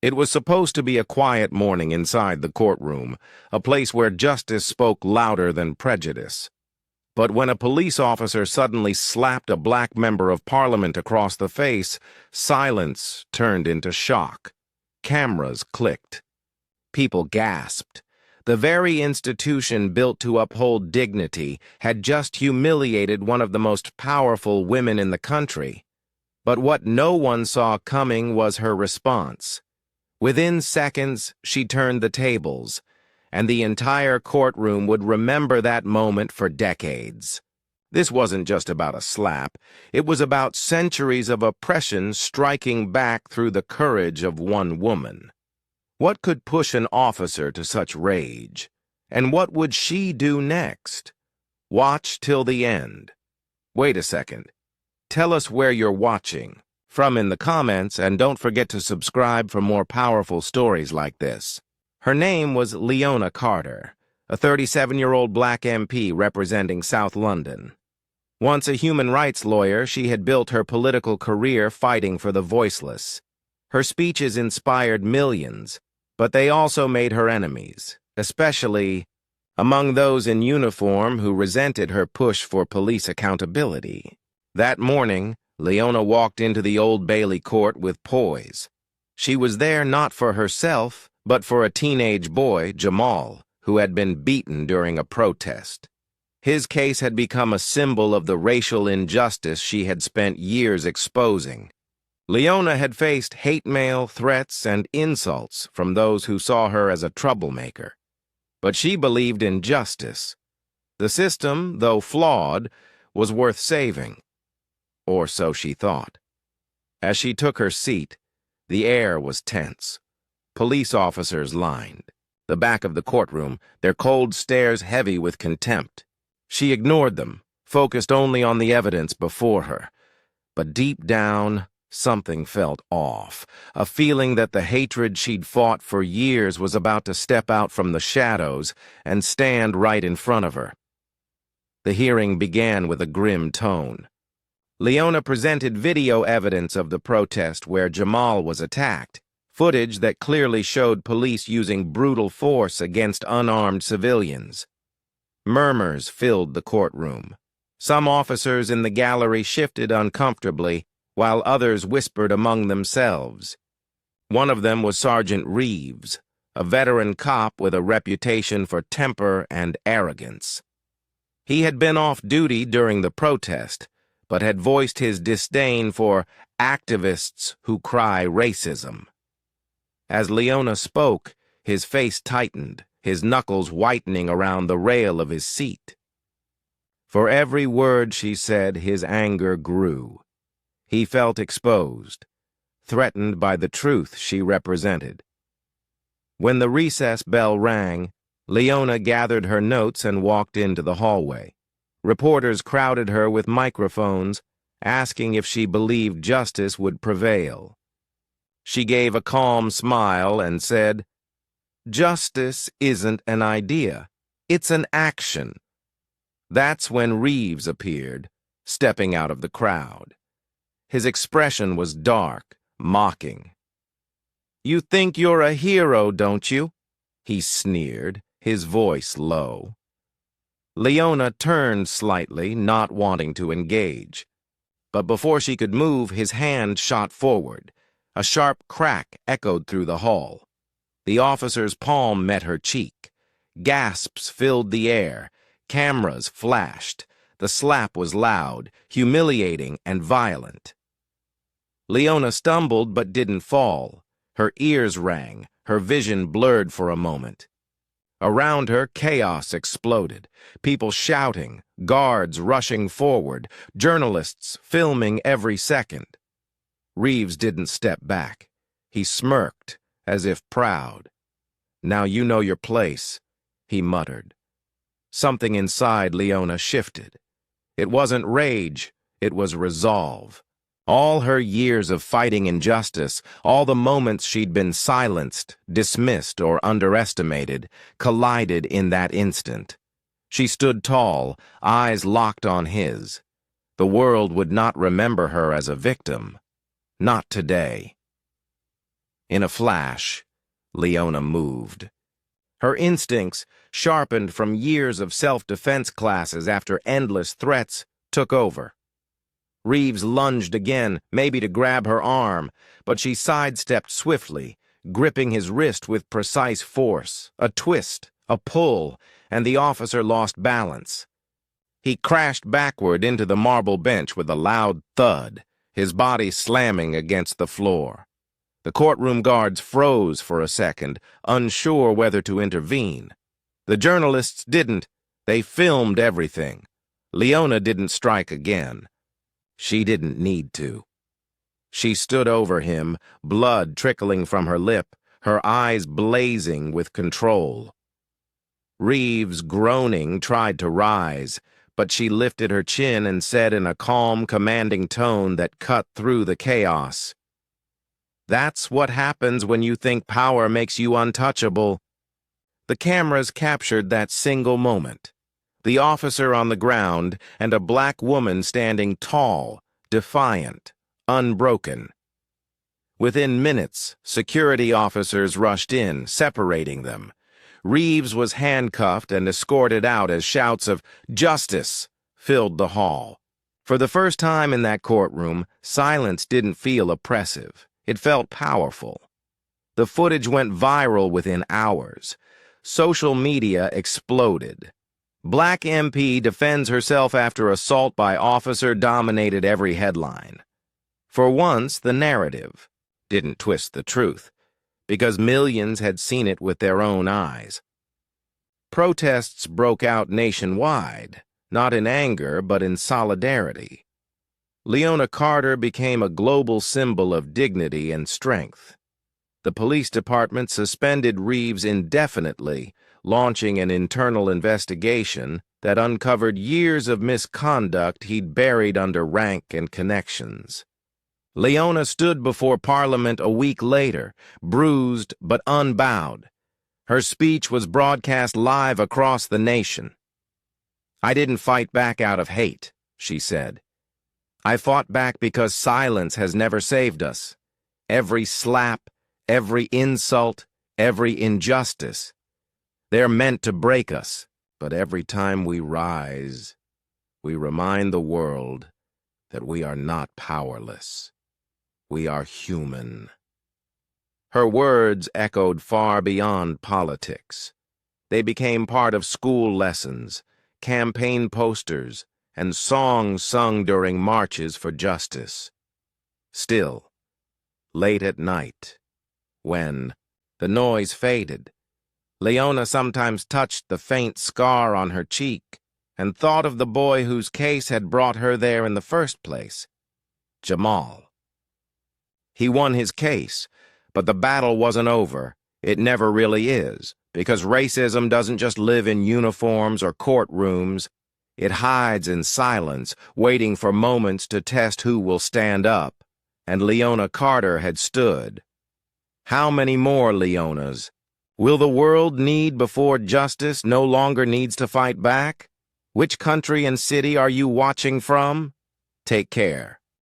It was supposed to be a quiet morning inside the courtroom, a place where justice spoke louder than prejudice. But when a police officer suddenly slapped a black member of parliament across the face, silence turned into shock. Cameras clicked. People gasped. The very institution built to uphold dignity had just humiliated one of the most powerful women in the country. But what no one saw coming was her response. Within seconds, she turned the tables, and the entire courtroom would remember that moment for decades. This wasn't just about a slap. It was about centuries of oppression striking back through the courage of one woman. What could push an officer to such rage? And what would she do next? Watch till the end. Wait a second. Tell us where you're watching from in the comments, and don't forget to subscribe for more powerful stories like this. Her name was Leona Carter, a 37-year-old black MP representing South London. Once a human rights lawyer, she had built her political career fighting for the voiceless. Her speeches inspired millions, but they also made her enemies, especially among those in uniform who resented her push for police accountability. That morning, Leona walked into the Old Bailey court with poise. She was there not for herself, but for a teenage boy, Jamal, who had been beaten during a protest. His case had become a symbol of the racial injustice she had spent years exposing. Leona had faced hate mail, threats, and insults from those who saw her as a troublemaker. But she believed in justice. The system, though flawed, was worth saving. Or so she thought. As she took her seat, the air was tense. Police officers lined the back of the courtroom, their cold stares heavy with contempt. She ignored them, focused only on the evidence before her. But deep down, something felt off, a feeling that the hatred she'd fought for years was about to step out from the shadows and stand right in front of her. The hearing began with a grim tone. Leona presented video evidence of the protest where Jamal was attacked, footage that clearly showed police using brutal force against unarmed civilians. Murmurs filled the courtroom. Some officers in the gallery shifted uncomfortably, while others whispered among themselves. One of them was Sergeant Reeves, a veteran cop with a reputation for temper and arrogance. He had been off duty during the protest, but had voiced his disdain for activists who cry racism. As Leona spoke, his face tightened, his knuckles whitening around the rail of his seat. For every word she said, his anger grew. He felt exposed, threatened by the truth she represented. When the recess bell rang, Leona gathered her notes and walked into the hallway. Reporters crowded her with microphones, asking if she believed justice would prevail. She gave a calm smile and said, "Justice isn't an idea, it's an action." That's when Reeves appeared, stepping out of the crowd. His expression was dark, mocking. "You think you're a hero, don't you?" he sneered, his voice low. Leona turned slightly, not wanting to engage. But before she could move, his hand shot forward. A sharp crack echoed through the hall. The officer's palm met her cheek. Gasps filled the air. Cameras flashed. The slap was loud, humiliating, and violent. Leona stumbled but didn't fall. Her ears rang, her vision blurred for a moment. Around her, chaos exploded. People shouting, guards rushing forward, journalists filming every second. Reeves didn't step back. He smirked, as if proud. "Now you know your place," he muttered. Something inside Leona shifted. It wasn't rage, it was resolve. All her years of fighting injustice, all the moments she'd been silenced, dismissed, or underestimated, collided in that instant. She stood tall, eyes locked on his. The world would not remember her as a victim. Not today. In a flash, Leona moved. Her instincts, sharpened from years of self-defense classes after endless threats, took over. Reeves lunged again, maybe to grab her arm, but she sidestepped swiftly, gripping his wrist with precise force. A twist, a pull, and the officer lost balance. He crashed backward into the marble bench with a loud thud, his body slamming against the floor. The courtroom guards froze for a second, unsure whether to intervene. The journalists didn't. They filmed everything. Leona didn't strike again. She didn't need to. She stood over him, blood trickling from her lip, her eyes blazing with control. Reeves, groaning, tried to rise, but she lifted her chin and said in a calm, commanding tone that cut through the chaos, "That's what happens when you think power makes you untouchable." The cameras captured that single moment. The officer on the ground and a black woman standing tall, defiant, unbroken. Within minutes, security officers rushed in, separating them. Reeves was handcuffed and escorted out as shouts of "Justice" filled the hall. For the first time in that courtroom, silence didn't feel oppressive. It felt powerful. The footage went viral within hours. Social media exploded. Black MP defends herself after assault by officer dominated every headline. For once, the narrative didn't twist the truth, because millions had seen it with their own eyes. Protests broke out nationwide, not in anger but in solidarity. Leona Carter became a global symbol of dignity and strength. The police department suspended Reeves indefinitely, launching an internal investigation that uncovered years of misconduct he'd buried under rank and connections. Leona stood before Parliament a week later, bruised but unbowed. Her speech was broadcast live across the nation. "I didn't fight back out of hate," she said. "I fought back because silence has never saved us. Every slap, every insult, every injustice. They're meant to break us, but every time we rise, we remind the world that we are not powerless. We are human." Her words echoed far beyond politics. They became part of school lessons, campaign posters, and songs sung during marches for justice. Still, late at night, when the noise faded, Leona sometimes touched the faint scar on her cheek and thought of the boy whose case had brought her there in the first place, Jamal. He won his case, but the battle wasn't over. It never really is, because racism doesn't just live in uniforms or courtrooms. It hides in silence, waiting for moments to test who will stand up. And Leona Carter had stood. How many more Leonas? Will the world need before justice no longer needs to fight back? Which country and city are you watching from? Take care.